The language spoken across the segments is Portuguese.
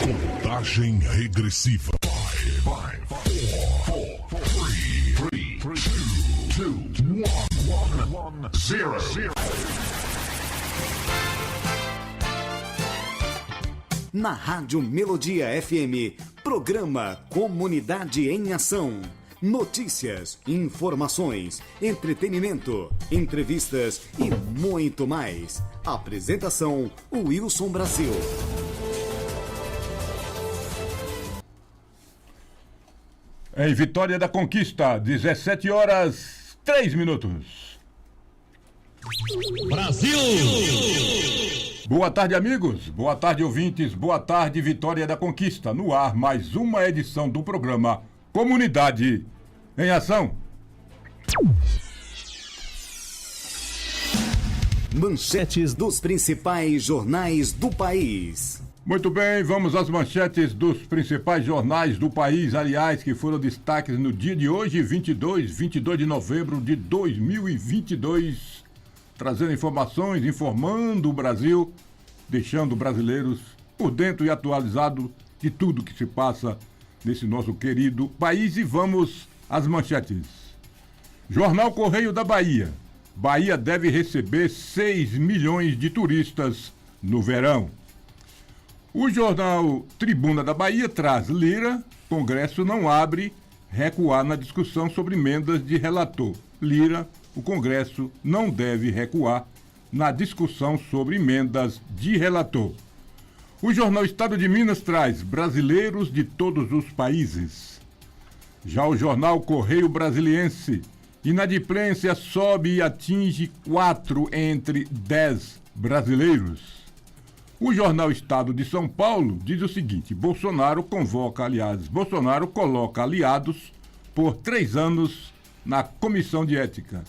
Contagem regressiva. 5, 4, 3, 2, 1, 0. Na Rádio Melodia FM, programa Comunidade em Ação. Notícias, informações, entretenimento, entrevistas e muito mais. Apresentação, Wilson Brasil. Em Vitória da Conquista, 17 horas, 3 minutos. Brasil! Boa tarde, amigos. Boa tarde, ouvintes. Boa tarde, Vitória da Conquista. No ar, mais uma edição do programa Comunidade em Ação. Manchetes dos principais jornais do país. Muito bem, vamos às manchetes dos principais jornais do país, aliás, que foram destaques no dia de hoje, 22 de novembro de 2022, trazendo informações, informando o Brasil, deixando brasileiros por dentro e atualizado de tudo que se passa nesse nosso querido país. E vamos às manchetes. Jornal Correio da Bahia. Bahia deve receber 6 milhões de turistas no verão. O jornal Tribuna da Bahia traz Lira, Congresso não abre, recuar na discussão sobre emendas de relator. Lira, o Congresso não deve recuar na discussão sobre emendas de relator. O jornal Estado de Minas traz brasileiros de todos os países. Já o jornal Correio Brasiliense, inadimplência sobe e atinge 4 entre 10 brasileiros. O jornal Estado de São Paulo diz o seguinte: Bolsonaro coloca aliados por 3 anos na Comissão de Ética.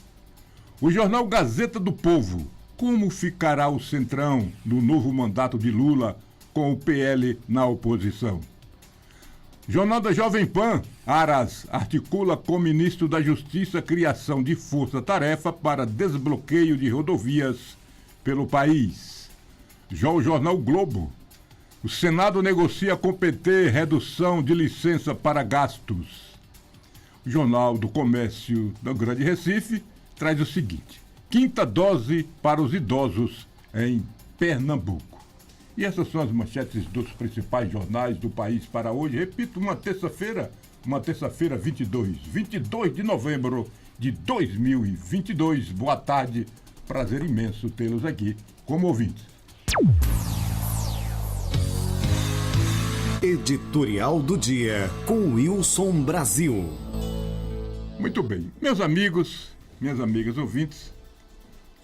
O jornal Gazeta do Povo: como ficará o Centrão no novo mandato de Lula com o PL na oposição? Jornal da Jovem Pan: Aras articula com o ministro da Justiça criação de força-tarefa para desbloqueio de rodovias pelo país. Já o jornal Globo: o Senado negocia com o PT redução de licença para gastos. O Jornal do Comércio do Grande Recife traz o seguinte: quinta dose para os idosos em Pernambuco. E essas são as manchetes dos principais jornais do país para hoje. Repito, uma terça-feira 22 de novembro de 2022. Boa tarde, prazer imenso tê-los aqui como ouvintes. Editorial do dia com Wilson Brasil. Muito bem, meus amigos, minhas amigas ouvintes,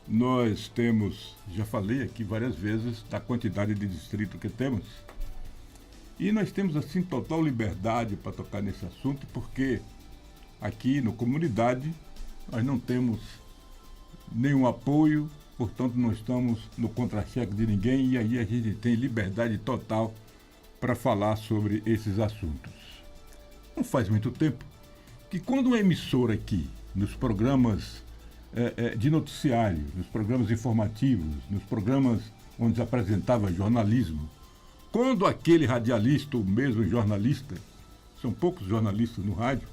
nós temos, já falei aqui várias vezes da quantidade de distrito que temos, e nós temos assim total liberdade para tocar nesse assunto, porque aqui no Comunidade nós não temos nenhum apoio, portanto não estamos no contra-cheque de ninguém, e aí a gente tem liberdade total para falar sobre esses assuntos. Não faz muito tempo que quando uma emissora aqui, nos programas de noticiário, nos programas informativos, nos programas onde se apresentava jornalismo, quando aquele radialista, ou mesmo jornalista, são poucos jornalistas no rádio,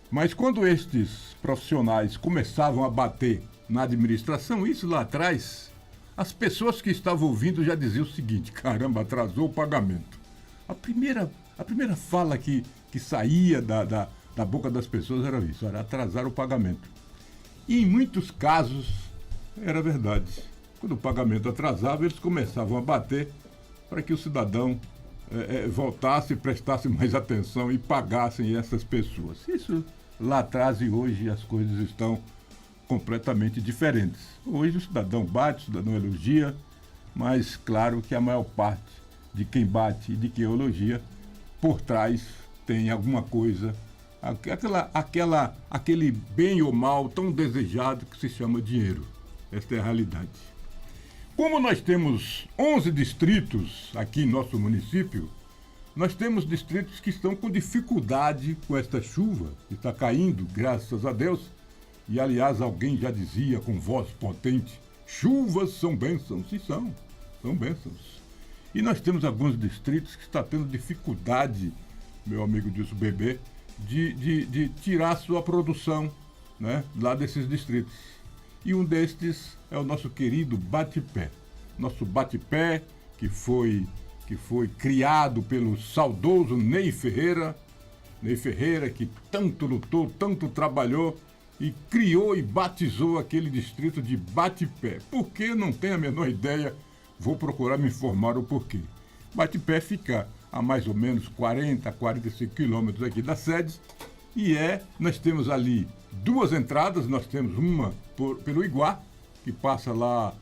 mas quando estes profissionais começavam a bater na administração, isso lá atrás, as pessoas que estavam ouvindo já diziam o seguinte: caramba, atrasou o pagamento. A primeira fala que saía da boca das pessoas era isso, era atrasar o pagamento. E em muitos casos era verdade. Quando o pagamento atrasava, eles começavam a bater para que o cidadão voltasse, prestasse mais atenção e pagassem essas pessoas. Isso lá atrás, e hoje as coisas estão completamente diferentes. Hoje o cidadão bate, o cidadão elogia, mas claro que a maior parte de quem bate e de quem elogia, por trás tem alguma coisa, aquele bem ou mal tão desejado que se chama dinheiro. Esta é a realidade. Como nós temos 11 distritos aqui em nosso município, nós temos distritos que estão com dificuldade com esta chuva que está caindo, graças a Deus. E, aliás, alguém já dizia com voz potente: chuvas são bênçãos. E são bênçãos. E nós temos alguns distritos que estão tendo dificuldade, meu amigo Dilson Bebê, de tirar a sua produção, né, lá desses distritos. E um destes é o nosso querido Bate-Pé. Nosso Bate-Pé, que foi criado pelo saudoso Ney Ferreira, que tanto lutou, tanto trabalhou e criou e batizou aquele distrito de Bate-Pé. Por que? Não tenho a menor ideia, vou procurar me informar o porquê. Bate-Pé fica a mais ou menos 40, 45 quilômetros aqui da sede e nós temos ali duas entradas, nós temos uma pelo Iguá, que passa lá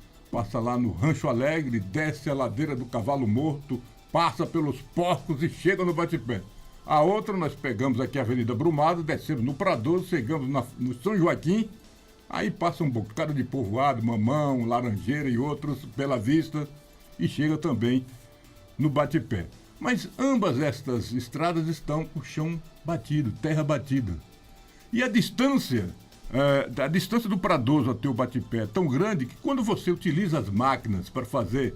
no Rancho Alegre, desce a ladeira do Cavalo Morto, passa pelos Porcos e chega no Bate-Pé. A outra nós pegamos aqui a Avenida Brumado, descemos no Pradoso, chegamos no São Joaquim, aí passa um bocado de povoado, Mamão, Laranjeira e outros, Bela Vista, e chega também no Bate-Pé. Mas ambas estas estradas estão com chão batido, terra batida. E a distância do Pradoso até o Bate-Pé é tão grande que quando você utiliza as máquinas para fazer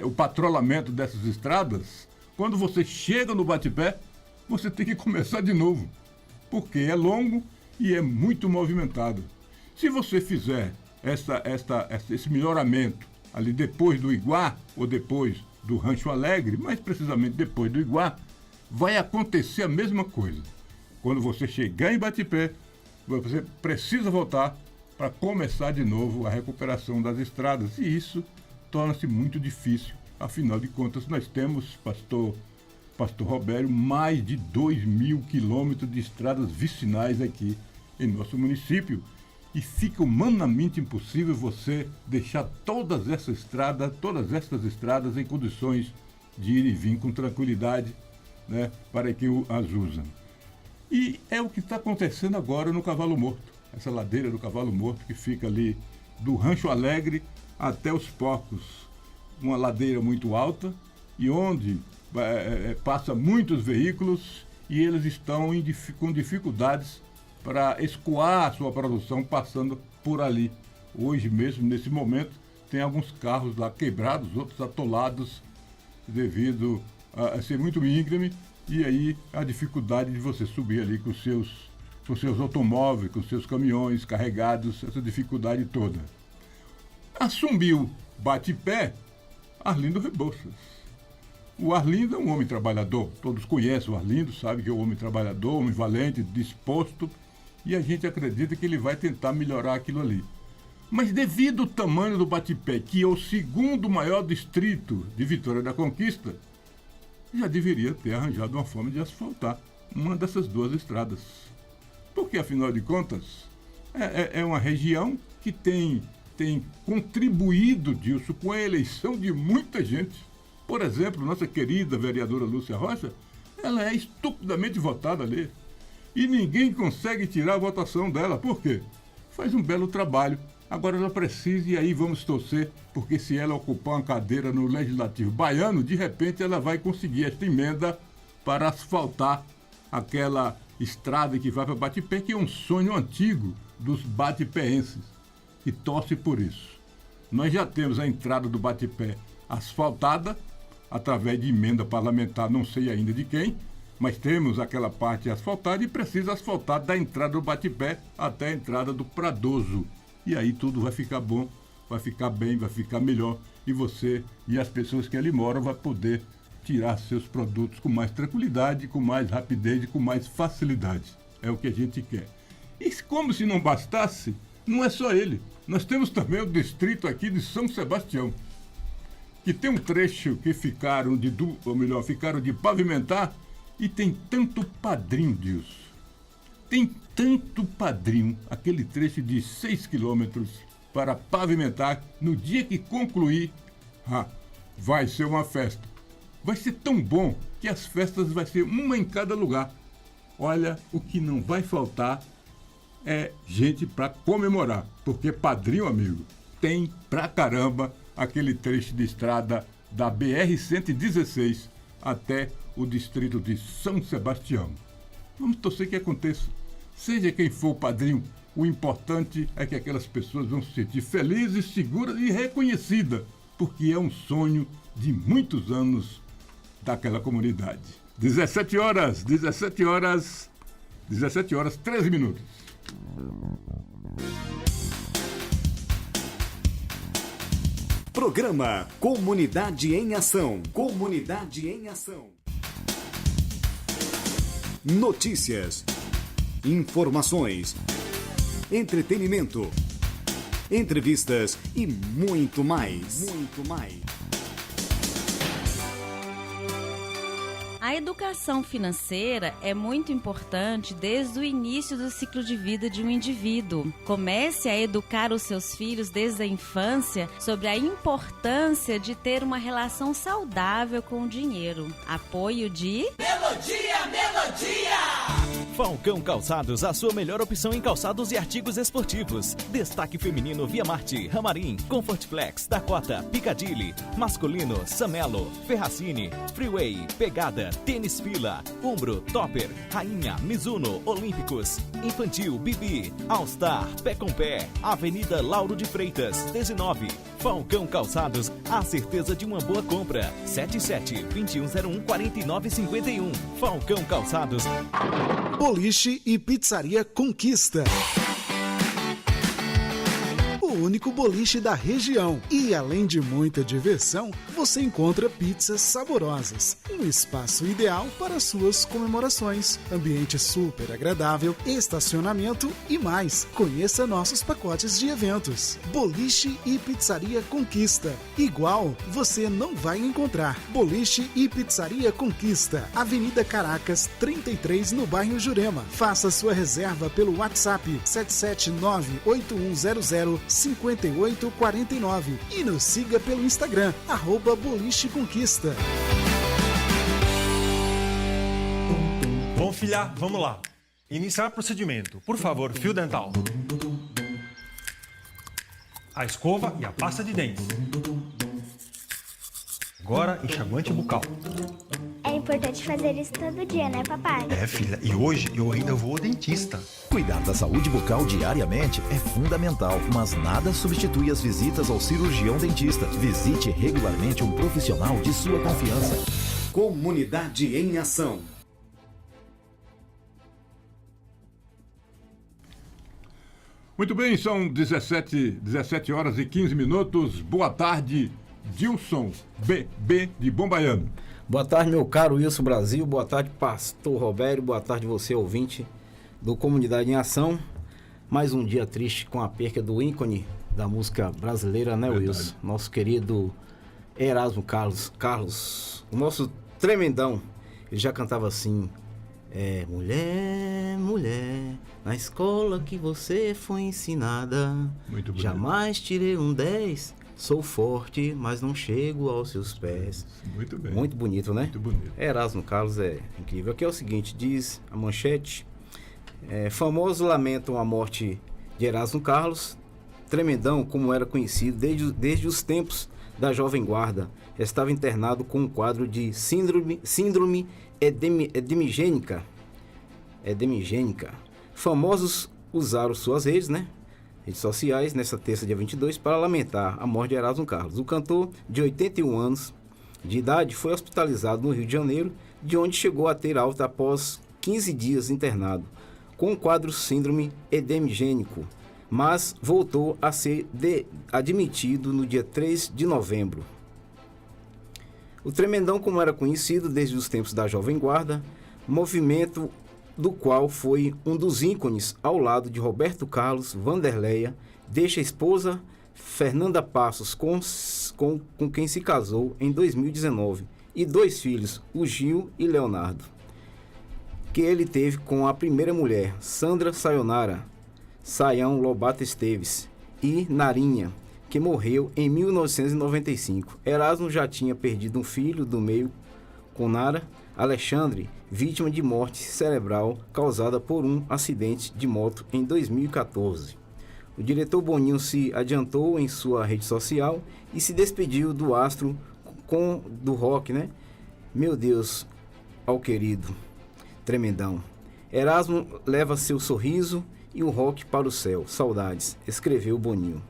o patrulhamento dessas estradas, quando você chega no Bate-Pé, você tem que começar de novo, porque é longo e é muito movimentado. Se você fizer esse melhoramento ali depois do Iguá ou depois do Rancho Alegre, mais precisamente depois do Iguá, vai acontecer a mesma coisa. Quando você chegar em Bate-Pé, você precisa voltar para começar de novo a recuperação das estradas. E isso torna-se muito difícil. Afinal de contas, nós temos, Pastor Robério, mais de 2.000 quilômetros de estradas vicinais aqui em nosso município. E fica humanamente impossível você deixar todas essas estradas em condições de ir e vir com tranquilidade, né, para que as usam. E é o que está acontecendo agora no Cavalo Morto, essa ladeira do Cavalo Morto que fica ali do Rancho Alegre até os Porcos. Uma ladeira muito alta e onde passa muitos veículos e eles estão com dificuldades para escoar a sua produção passando por ali. Hoje mesmo, nesse momento, tem alguns carros lá quebrados, outros atolados devido a ser muito íngreme e aí a dificuldade de você subir ali com seus automóveis, com seus caminhões carregados, essa dificuldade toda. Assumiu Bate-Pé Arlindo Rebouças. O Arlindo é um homem trabalhador, todos conhecem o Arlindo, sabem que é um homem trabalhador, homem valente, disposto, e a gente acredita que ele vai tentar melhorar aquilo ali. Mas devido ao tamanho do Bate-Pé, que é o segundo maior distrito de Vitória da Conquista, já deveria ter arranjado uma forma de asfaltar uma dessas duas estradas. Porque, afinal de contas, é uma região que tem contribuído, Dilson, com a eleição de muita gente. Por exemplo, nossa querida vereadora Lúcia Rocha, ela é estupidamente votada ali. E ninguém consegue tirar a votação dela. Por quê? Faz um belo trabalho. Agora ela precisa, e aí vamos torcer, porque se ela ocupar uma cadeira no Legislativo baiano, de repente ela vai conseguir esta emenda para asfaltar aquela estrada que vai para Bate-Pé, que é um sonho antigo dos batepeenses, que torce por isso. Nós já temos a entrada do Bate-Pé asfaltada, através de emenda parlamentar, não sei ainda de quem, mas temos aquela parte asfaltada e precisa asfaltar da entrada do Bate-Pé até a entrada do Pradoso. E aí tudo vai ficar bom, vai ficar bem, vai ficar melhor. E você e as pessoas que ali moram vão poder tirar seus produtos com mais tranquilidade, com mais rapidez e com mais facilidade. É o que a gente quer. E como se não bastasse, não é só ele. Nós temos também o distrito aqui de São Sebastião, que tem um trecho que ficaram de pavimentar e tem tanto padrinho disso. Tem tanto padrinho, aquele trecho de 6 quilômetros para pavimentar. No dia que concluir, vai ser uma festa. Vai ser tão bom que as festas vai ser uma em cada lugar. Olha, o que não vai faltar é gente para comemorar, porque padrinho, amigo, tem pra caramba aquele trecho de estrada da BR-116 até o distrito de São Sebastião. Vamos torcer que aconteça. Seja quem for o padrinho, o importante é que aquelas pessoas vão se sentir felizes, seguras e reconhecidas porque é um sonho de muitos anos daquela comunidade. 17 horas, 13 minutos. Programa Comunidade em Ação. Comunidade em Ação. Notícias, informações, entretenimento, entrevistas e muito mais. Muito mais. A educação financeira é muito importante desde o início do ciclo de vida de um indivíduo. Comece a educar os seus filhos desde a infância sobre a importância de ter uma relação saudável com o dinheiro. Apoio de... Falcão Calçados, a sua melhor opção em calçados e artigos esportivos. Destaque feminino Via Marte, Ramarim, Comfort Flex, Dakota, Piccadilly. Masculino Samelo, Ferracini, Freeway, Pegada, Tênis Fila, Umbro, Topper, Rainha, Mizuno, Olímpicos. Infantil, Bibi, All Star, Pé com Pé, Avenida Lauro de Freitas, 19. Falcão Calçados, a certeza de uma boa compra. 77-2101-4951. Falcão Calçados. Boliche e Pizzaria Conquista. O único boliche da região. E além de muita diversão, você encontra pizzas saborosas. Um espaço ideal para suas comemorações. Ambiente super agradável, estacionamento e mais. Conheça nossos pacotes de eventos. Boliche e Pizzaria Conquista. Igual você não vai encontrar. Boliche e Pizzaria Conquista. Avenida Caracas, 33, no bairro Jurema. Faça sua reserva pelo WhatsApp 779-8100-5849 e nos siga pelo Instagram, @Boliche Conquista. Bom, filha, vamos lá. Iniciar procedimento. Por favor, fio dental. A escova e a pasta de dentes. Agora, enxaguante bucal. É importante fazer isso todo dia, né, papai? É, filha, e hoje eu ainda vou ao dentista. Cuidar da saúde bucal diariamente é fundamental, mas nada substitui as visitas ao cirurgião dentista. Visite regularmente um profissional de sua confiança. Comunidade em Ação. Muito bem, são 17 horas e 15 minutos. Boa tarde, Dilson BB de Bombaiano. Boa tarde, meu caro Wilson Brasil. Boa tarde, pastor Robério. Boa tarde, você, ouvinte do Comunidade em Ação. Mais um dia triste com a perca do ícone da música brasileira, né, Verdade. Wilson? Nosso querido Erasmo Carlos, o nosso tremendão. Ele já cantava assim: mulher, mulher, na escola que você foi ensinada, Muito bonito. jamais tirei um 10. Sou forte, mas não chego aos seus pés. Muito bem. Muito bonito, né? Muito bonito. Erasmo Carlos é incrível. Aqui é o seguinte, diz a manchete: famosos lamentam a morte de Erasmo Carlos, tremendão como era conhecido desde os tempos da Jovem Guarda. Estava internado com um quadro de síndrome edemigênica. Famosos usaram suas redes sociais, nessa terça, dia 22, para lamentar a morte de Erasmo Carlos. O cantor, de 81 anos de idade, foi hospitalizado no Rio de Janeiro, de onde chegou a ter alta após 15 dias internado, com o quadro síndrome edemigênico, mas voltou a ser admitido no dia 3 de novembro. O tremendão, como era conhecido desde os tempos da Jovem Guarda, movimento do qual foi um dos ícones ao lado de Roberto Carlos, Vanderleia, deixa a esposa Fernanda Passos, com quem se casou em 2019, e 2 filhos, o Gil e Leonardo, que ele teve com a primeira mulher, Sandra Sayonara Sayão Lobato Esteves, e Narinha, que morreu em 1995. Erasmo já tinha perdido um filho do meio com Nara, Alexandre, vítima de morte cerebral causada por um acidente de moto em 2014. O diretor Boninho se adiantou em sua rede social e se despediu do astro do rock, Meu Deus, ao querido, tremendão. Erasmo leva seu sorriso e o rock para o céu. Saudades, escreveu Boninho.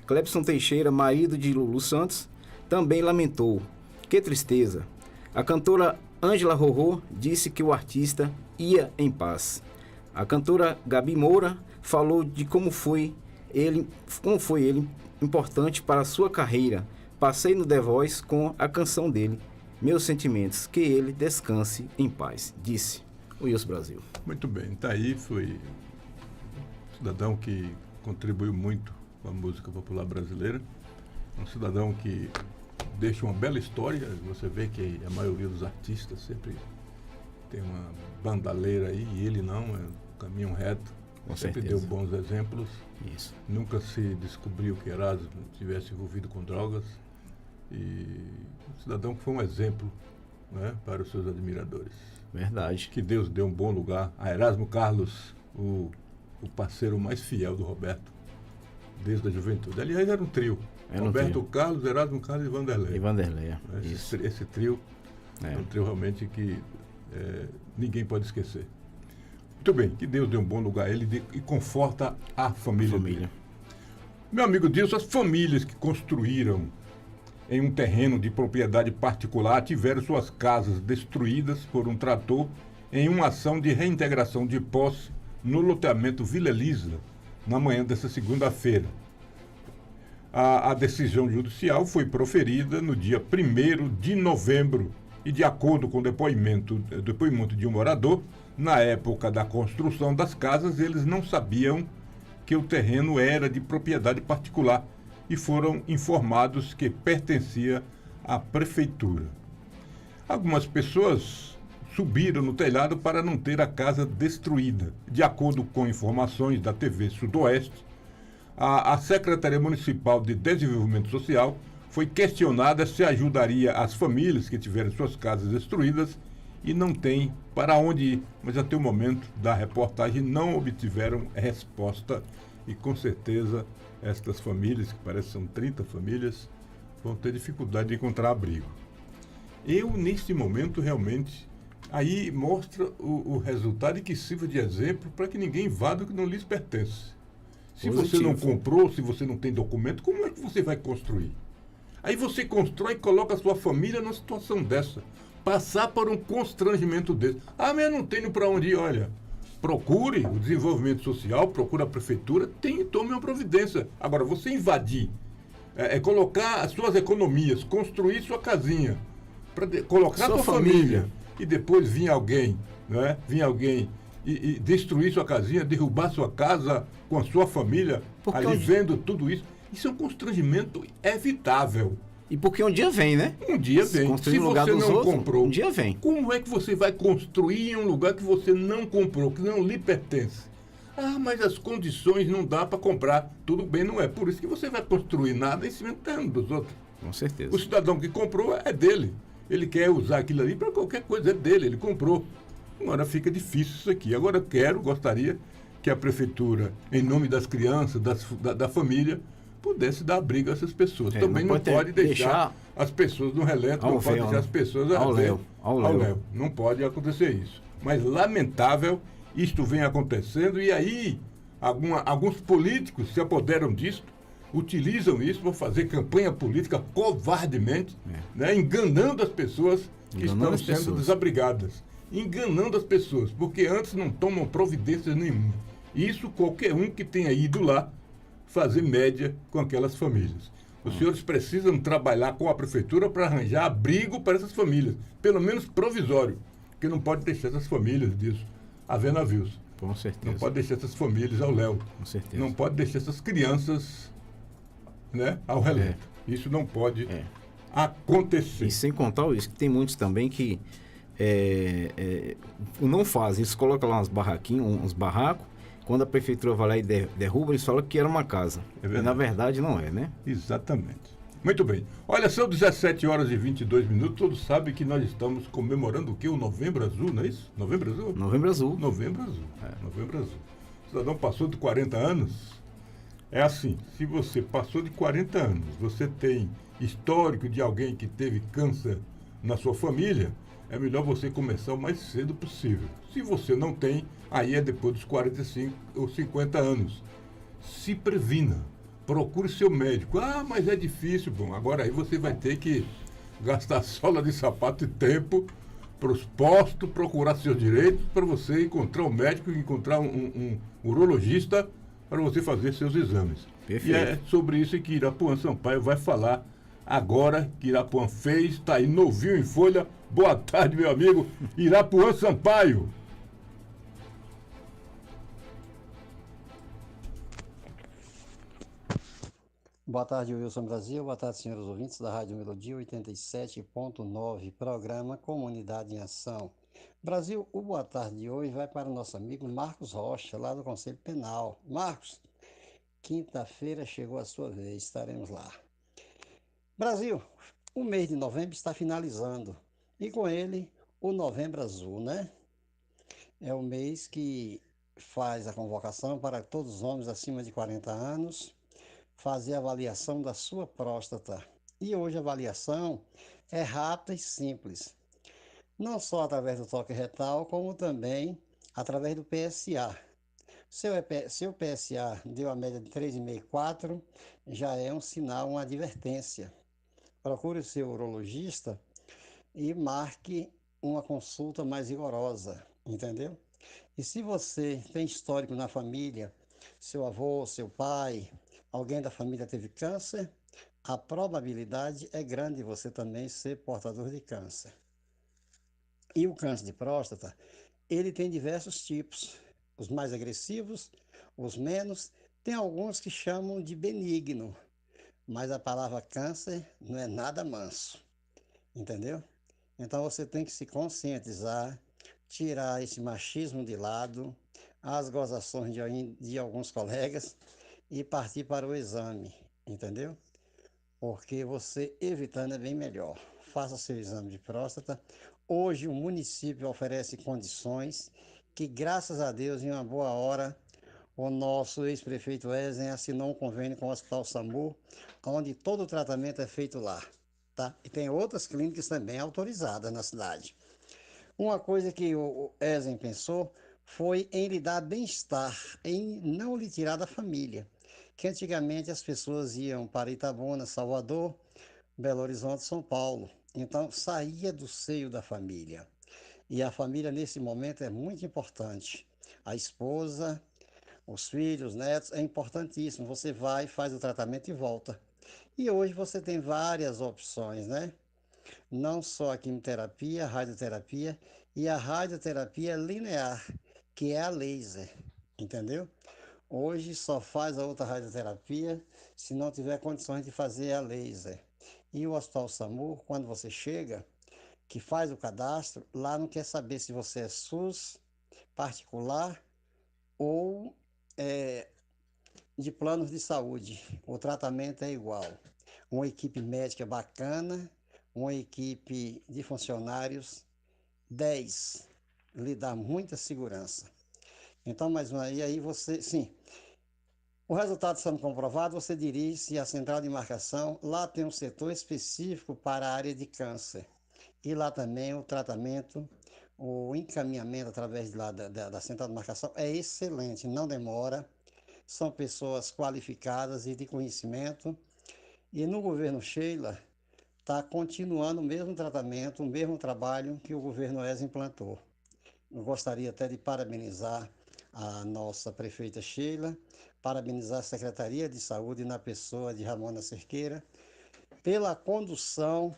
Clebson Teixeira, marido de Lulu Santos, também lamentou. Que tristeza. A cantora Ângela Rorô disse que o artista ia em paz. A cantora Gabi Moura falou de como foi ele importante para a sua carreira. Passei no The Voice com a canção dele, Meus Sentimentos, que ele descanse em paz, disse o Wilson Brasil. Muito bem, tá aí, foi um cidadão que contribuiu muito com a música popular brasileira, um cidadão que deixa uma bela história. Você vê que a maioria dos artistas sempre tem uma bandaleira aí, e ele não, é um caminho reto, Com sempre certeza. deu bons exemplos. Isso. Nunca se descobriu que Erasmo estivesse envolvido com drogas, e um cidadão que foi um exemplo, né, para os seus admiradores. Verdade. Que Deus dê um bom lugar a Erasmo Carlos, o parceiro mais fiel do Roberto, desde a juventude. Aliás, era um trio. Roberto Carlos, Erasmo Carlos e Vanderlei. E Vanderlei, Esse trio é um trio realmente que ninguém pode esquecer. Muito bem, que Deus dê um bom lugar a ele e conforta a família dele. Meu amigo Dilson, as famílias que construíram em um terreno de propriedade particular tiveram suas casas destruídas por um trator em uma ação de reintegração de posse no loteamento Vila Elisa, na manhã dessa segunda-feira. A decisão judicial foi proferida no dia 1º de novembro e, de acordo com o depoimento de um morador, na época da construção das casas, eles não sabiam que o terreno era de propriedade particular e foram informados que pertencia à prefeitura. Algumas pessoas subiram no telhado para não ter a casa destruída. De acordo com informações da TV Sudoeste, a Secretaria Municipal de Desenvolvimento Social foi questionada se ajudaria as famílias que tiveram suas casas destruídas e não tem para onde ir. Mas até o momento da reportagem não obtiveram resposta e com certeza estas famílias, que parecem são 30 famílias, vão ter dificuldade de encontrar abrigo. Eu, neste momento, realmente, aí mostra o resultado e que sirva de exemplo para que ninguém invada o que não lhes pertence. Se você não comprou, se você não tem documento, como é que você vai construir? Aí você constrói e coloca a sua família numa situação dessa. Passar por um constrangimento desse. Ah, mas eu não tenho para onde ir. Olha, procure o desenvolvimento social, procure a prefeitura, tome uma providência. Agora, você invadir, colocar as suas economias, construir sua casinha, colocar sua família, e depois vir alguém, né? Vir alguém e destruir sua casinha, derrubar sua casa com a sua família, ali vendo tudo isso. Isso é um constrangimento evitável. E porque um dia vem, né? Um dia vem. Se você não comprou, um dia vem. Como é que você vai construir em um lugar que você não comprou, que não lhe pertence? Ah, mas as condições não dá para comprar. Tudo bem, não é por isso que você vai construir nada em cima do terreno dos outros. Com certeza. O cidadão que comprou é dele. Ele quer usar aquilo ali para qualquer coisa, é dele, ele comprou. Agora fica difícil isso aqui. Agora gostaria que a prefeitura, em nome das crianças, da família, pudesse dar abrigo a essas pessoas. Também não pode deixar as pessoas no relento, não pode deixar as pessoas ao léu. Não pode acontecer isso. Mas, lamentável, isto vem acontecendo e aí alguns políticos se apoderam disso, utilizam isso para fazer campanha política covardemente, né, enganando as pessoas que estão sendo desabrigadas. Enganando as pessoas, porque antes não tomam providências nenhuma. Isso qualquer um que tenha ido lá fazer média com aquelas famílias. Os senhores precisam trabalhar com a prefeitura para arranjar abrigo para essas famílias, pelo menos provisório, porque não pode deixar essas famílias disso haver navios. Com certeza. Não pode deixar essas famílias ao léu. Com certeza. Não pode deixar essas crianças, né, ao relento. Isso não pode acontecer. E sem contar isso, que tem muitos também que não fazem. Eles colocam lá uns barraquinhos, uns barracos. Quando a prefeitura vai lá e derruba, eles falam que era uma casa. E na verdade não é, né? Exatamente. Muito bem. Olha, são 17 horas e 22 minutos. Todos sabem que nós estamos comemorando o quê? O Novembro Azul, não é isso? Novembro Azul? Novembro Azul. Novembro Azul. Novembro Azul. O cidadão passou de 40 anos. É assim, se você passou de 40 anos, você tem histórico de alguém que teve câncer na sua família, é melhor você começar o mais cedo possível. Se você não tem, aí é depois dos 45 ou 50 anos. Se previna. procure seu médico. Ah, mas é difícil. Bom, agora aí você vai ter que gastar sola de sapato e tempo para os postos, procurar seus direitos, para você encontrar um médico, encontrar um urologista para você fazer seus exames. Perfeito. E é sobre isso que Irapuã Sampaio vai falar agora, que Irapuã fez, está aí novinho em folha. Boa tarde, meu amigo Irapuã Sampaio. Boa tarde, Wilson Brasil. Boa tarde, senhores ouvintes da Rádio Melodia 87.9, programa Comunidade em Ação. Brasil, o boa tarde de hoje vai para o nosso amigo Marcos Rocha, lá do Conselho Penal. Marcos, quinta-feira chegou a sua vez, estaremos lá. Brasil, o mês de novembro está finalizando e com ele o Novembro Azul, né? É o mês que faz a convocação para todos os homens acima de 40 anos fazer a avaliação da sua próstata. E hoje a avaliação é rápida e simples. Não só através do toque retal, como também através do PSA. Seu PSA deu a média de 3,5 e 4, já é um sinal, uma advertência. Procure o seu urologista e marque uma consulta mais rigorosa, entendeu? E se você tem histórico na família, seu avô, seu pai, alguém da família teve câncer, a probabilidade é grande de você também ser portador de câncer. E o câncer de próstata, ele tem diversos tipos, os mais agressivos, os menos, tem alguns que chamam de benigno, mas a palavra câncer não é nada manso, entendeu? Então você tem que se conscientizar, tirar esse machismo de lado, as gozações de alguns colegas e partir para o exame, entendeu? Porque você evitando é bem melhor. Faça seu exame de próstata. Hoje o município oferece condições que, graças a Deus, em uma boa hora, o nosso ex-prefeito Ezen assinou um convênio com o Hospital SAMU, onde todo o tratamento é feito lá, tá? E tem outras clínicas também autorizadas na cidade. Uma coisa que o Ezen pensou foi em lhe dar bem-estar, em não lhe tirar da família. Que antigamente as pessoas iam para Itabuna, Salvador, Belo Horizonte, São Paulo. Então saía do seio da família. E a família nesse momento é muito importante. A esposa, os filhos, os netos, é importantíssimo. Você vai, faz o tratamento e volta. E hoje você tem várias opções, né? Não só a quimioterapia, a radioterapia e a radioterapia linear, que é a laser, entendeu? Hoje só faz a outra radioterapia se não tiver condições de fazer a laser. E o Hospital SAMU, quando você chega, que faz o cadastro, lá não quer saber se você é SUS, particular ou de planos de saúde. O tratamento é igual. Uma equipe médica bacana, uma equipe de funcionários 10, lhe dá muita segurança. Então, e aí você, sim, o resultado sendo comprovado, você dirige-se à central de marcação, lá tem um setor específico para a área de câncer. E lá também o tratamento, o encaminhamento através de lá da central de marcação é excelente, não demora, são pessoas qualificadas e de conhecimento. E no governo Sheila, está continuando o mesmo tratamento, o mesmo trabalho que o governo ESA implantou. Eu gostaria até de parabenizar a nossa prefeita Sheila, parabenizar a Secretaria de Saúde na pessoa de Ramona Cerqueira, pela condução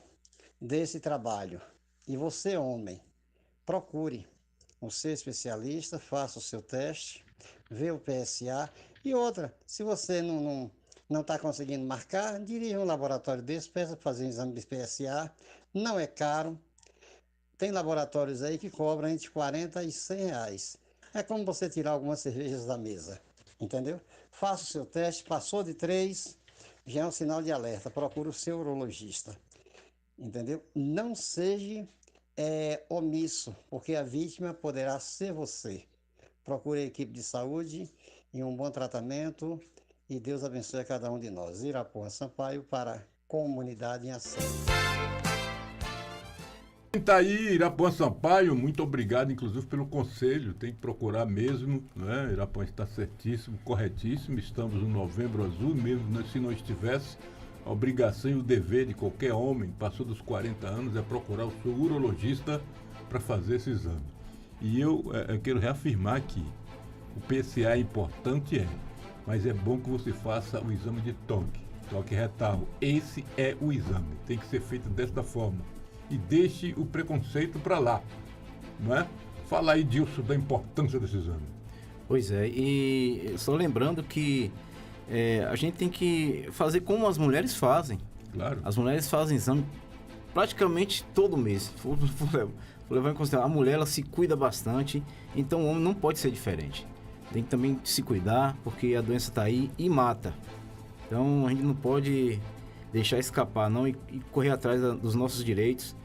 desse trabalho. E você, homem, procure o seu especialista, faça o seu teste, vê o PSA. E outra, se você não está conseguindo marcar, dirija um laboratório desse, peça para fazer um exame de PSA, não é caro. Tem laboratórios aí que cobram entre 40 e 100 reais. É como você tirar algumas cervejas da mesa, entendeu? Faça o seu teste, passou de 3, já é um sinal de alerta, procure o seu urologista, entendeu? Não seja omisso, porque a vítima poderá ser você. Procure a equipe de saúde e um bom tratamento e Deus abençoe a cada um de nós. Irapuã Sampaio para a Comunidade em Ação. Tá aí, Irapuã Sampaio, muito obrigado, inclusive, pelo conselho. Tem que procurar mesmo, né? Irapuã está certíssimo, corretíssimo. Estamos no Novembro Azul, mesmo se não estivesse. A obrigação e o dever de qualquer homem, passou dos 40 anos, é procurar o seu urologista para fazer esse exame. E eu quero reafirmar que o PSA é importante, mas é bom que você faça o exame de toque retal. Esse é o exame, tem que ser feito desta forma. E deixe o preconceito para lá, não é? Fala aí, Dilson, da importância desse exame. Pois é, e só lembrando que a gente tem que fazer como as mulheres fazem. Claro. As mulheres fazem exame praticamente todo mês. Vou levar em consideração, a mulher ela se cuida bastante, então o homem não pode ser diferente. Tem que também se cuidar, porque a doença está aí e mata. Então a gente não pode deixar escapar não e correr atrás dos nossos direitos.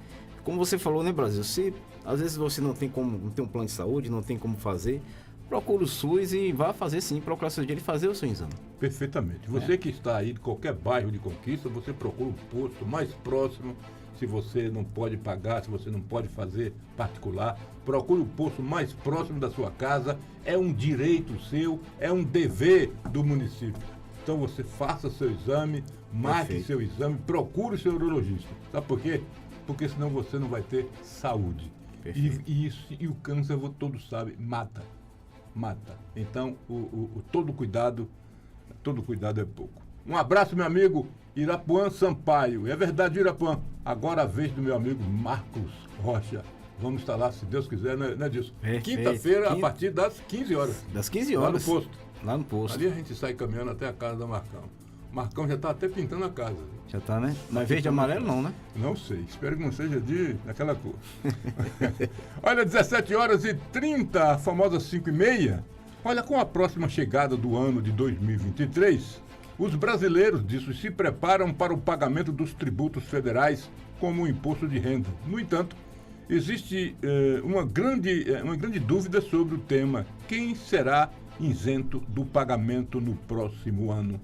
Como você falou, né, Brasil? Se às vezes você não tem um plano de saúde, não tem como fazer, procure o SUS e vá fazer sim, procurar seu direito e fazer o seu exame. Perfeitamente. Você que está aí de qualquer bairro de Conquista, você procura o posto mais próximo. Se você não pode pagar, se você não pode fazer particular, procure o posto mais próximo da sua casa. É um direito seu, é um dever do município. Então você faça seu exame, marque seu exame, procure o seu urologista. Sabe por quê? Porque senão você não vai ter saúde. E o câncer, todos sabem, mata. Então, todo cuidado é pouco. Um abraço, meu amigo Irapuã Sampaio. É verdade, Irapuã. Agora a vez do meu amigo Marcos Rocha. Vamos estar lá, se Deus quiser, né disso? Quinta-feira, a partir das 15 horas. Das 15 horas. Lá no posto. Ali a gente sai caminhando até a casa do Marcão. Marcão já está até pintando a casa. Já está, né? Mas verde e amarelo não, né? Não sei. Espero que não seja daquela cor. Olha, 17 horas e 30, a famosa 5h30. Olha, com a próxima chegada do ano de 2023, os brasileiros disso se preparam para o pagamento dos tributos federais, como o imposto de renda. No entanto, existe uma grande dúvida sobre o tema: quem será isento do pagamento no próximo ano?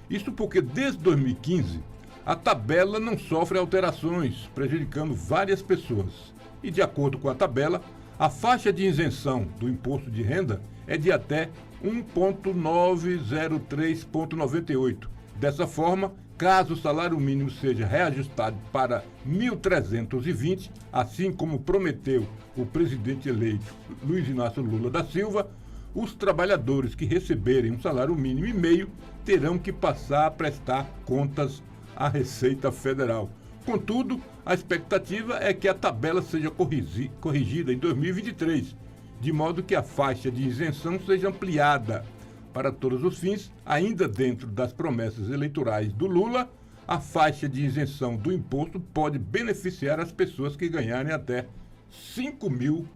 Isso porque desde 2015 a tabela não sofre alterações, prejudicando várias pessoas. E de acordo com a tabela, a faixa de isenção do imposto de renda é de até 1.903,98. Dessa forma, caso o salário mínimo seja reajustado para 1.320, assim como prometeu o presidente eleito Luiz Inácio Lula da Silva, os trabalhadores que receberem um salário mínimo e meio terão que passar a prestar contas à Receita Federal. Contudo, a expectativa é que a tabela seja corrigida em 2023, de modo que a faixa de isenção seja ampliada. Para todos os fins, ainda dentro das promessas eleitorais do Lula, a faixa de isenção do imposto pode beneficiar as pessoas que ganharem até 5 mil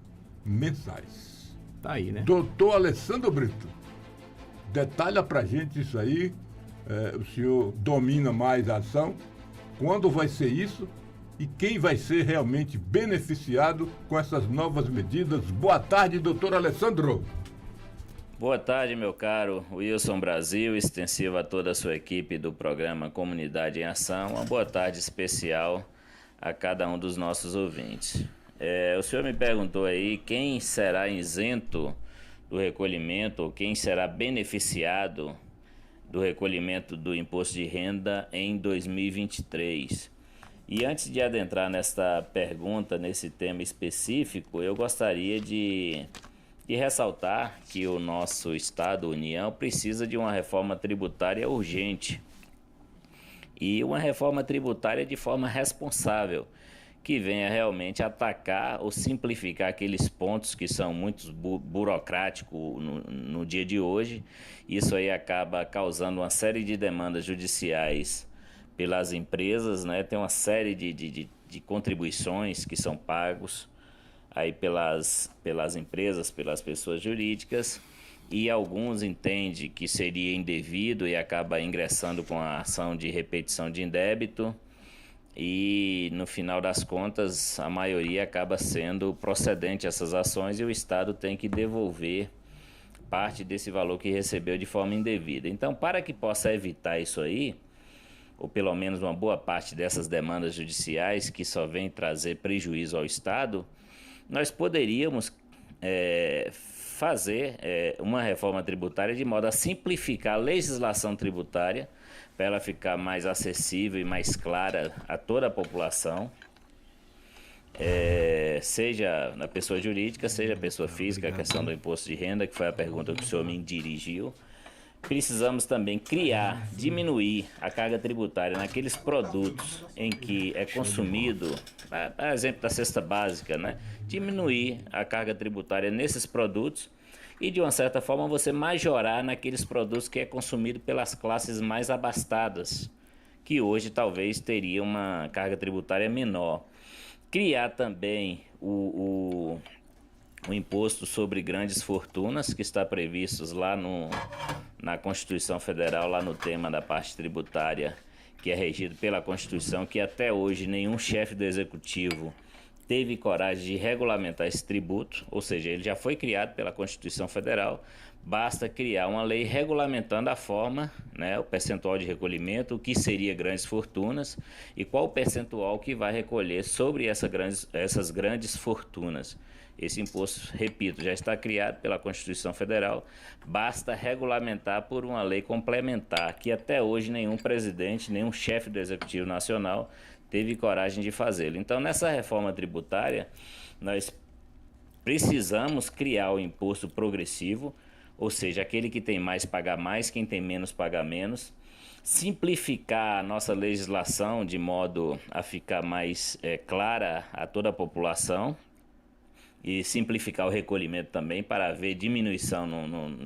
mensais. Tá aí, né? Doutor Alessandro Brito, detalha pra gente isso aí. O senhor domina mais a ação. Quando vai ser isso? E quem vai ser realmente beneficiado com essas novas medidas? Boa tarde, doutor Alessandro. Boa tarde, meu caro Wilson Brasil, extensivo a toda a sua equipe do programa Comunidade em Ação. Uma boa tarde especial a cada um dos nossos ouvintes. O senhor me perguntou aí quem será isento do recolhimento, ou quem será beneficiado do recolhimento do imposto de renda em 2023. E antes de adentrar nesta pergunta, nesse tema específico, eu gostaria de ressaltar que o nosso Estado, União, precisa de uma reforma tributária urgente. E uma reforma tributária de forma responsável, que venha realmente atacar ou simplificar aqueles pontos que são muito burocráticos no dia de hoje. Isso aí acaba causando uma série de demandas judiciais pelas empresas, né? Tem uma série de contribuições que são pagos aí pelas empresas, pelas pessoas jurídicas, e alguns entendem que seria indevido e acaba ingressando com a ação de repetição de indébito. E no final das contas a maioria acaba sendo procedente a essas ações e o Estado tem que devolver parte desse valor que recebeu de forma indevida. Então, para que possa evitar isso aí, ou pelo menos uma boa parte dessas demandas judiciais que só vem trazer prejuízo ao Estado, nós poderíamos fazer uma reforma tributária de modo a simplificar a legislação tributária para ela ficar mais acessível e mais clara a toda a população, seja na pessoa jurídica, seja pessoa física, a questão do imposto de renda, que foi a pergunta que o senhor me dirigiu. Precisamos também diminuir a carga tributária naqueles produtos em que é consumido, a exemplo da cesta básica, né? Diminuir a carga tributária nesses produtos e, de uma certa forma, você majorar naqueles produtos que é consumido pelas classes mais abastadas, que hoje talvez teriam uma carga tributária menor. Criar também o imposto sobre grandes fortunas, que está previsto lá na Constituição Federal, lá no tema da parte tributária, que é regido pela Constituição, que até hoje nenhum chefe do Executivo teve coragem de regulamentar esse tributo, ou seja, ele já foi criado pela Constituição Federal, basta criar uma lei regulamentando a forma, né, o percentual de recolhimento, o que seria grandes fortunas e qual o percentual que vai recolher sobre essas grandes fortunas. Esse imposto, repito, já está criado pela Constituição Federal, basta regulamentar por uma lei complementar, que até hoje nenhum presidente, nenhum chefe do Executivo Nacional teve coragem de fazê-lo. Então, nessa reforma tributária, nós precisamos criar o imposto progressivo, ou seja, aquele que tem mais pagar mais, quem tem menos pagar menos, simplificar a nossa legislação de modo a ficar mais clara a toda a população, e simplificar o recolhimento também para haver diminuição